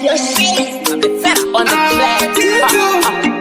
Your shit. I'm the fat on the track.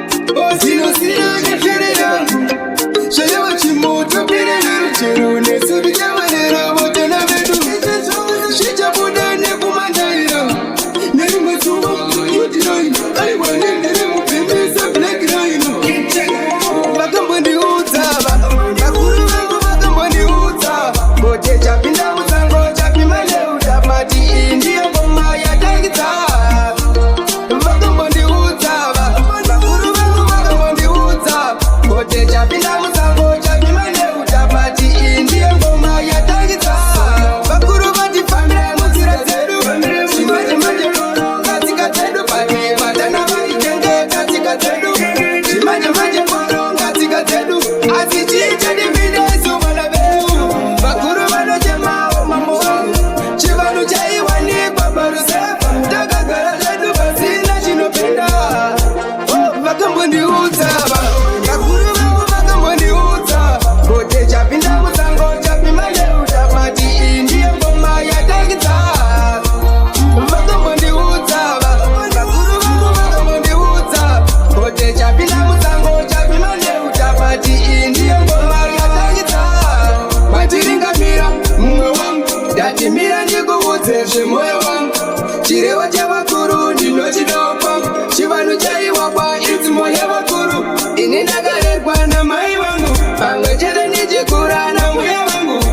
Moyo wangu chirewa chavakuru ndinochidopa chivanu chaiwakwa idzi moyo vakuru ini ndakarekwa namai vangu pamwe chete ndichikura nambuya vangu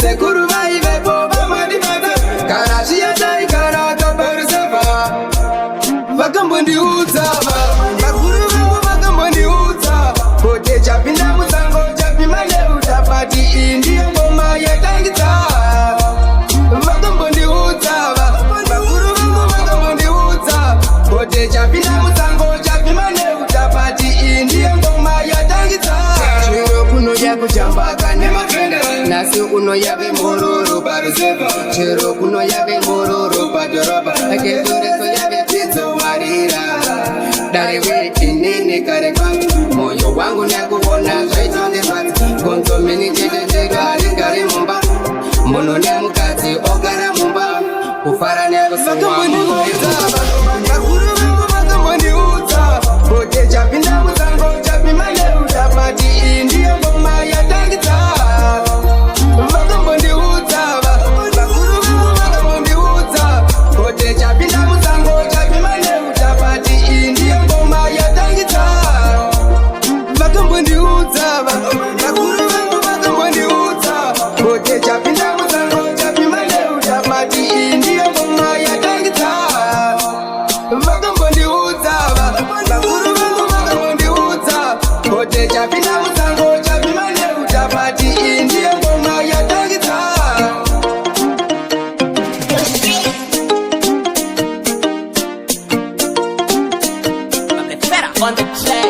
sekuru vaivepo vamadibata kana zviyataigara kabaruseva vakambondiudza vakuru vangu vakambondiudza kuti chapinda mutsango chapima neutapati iyi ndiyo ngoma yatangidza chapinda mutsango chapima neutapati iyi ndiyo ngoma yatangidza chero kuno yakuchambaka nemafenda nasi uno yave mururu paruseva chero kuno yave mururu padhorobha akezoreso yave dzidzo warira daiwe inini kare kwangu moyo wangu nekuona zvaitondezvadzi gonzo mini cheteteka harigari mumba munhu nemukadzi ogara mumba kufara nekusongwa kuti chapinda mutsango chapima neutapati iyi ndiyo ngoma yatangidza vakambondiudza vakuru vangu vakambondiudza kuti chapinda mutsango chapima neutapati iyi ndiyo ngoma yatangidza vakambondiudza vakuru vangu vakambondiudza kuti chapinda mutsango chapima neutapati iyi ndiyo ngoma yatangidza vakambondiudza kuti chapinda mutsango chapima neutapati iyi ndiyo ngoma yatangidza I'm the fat on the track.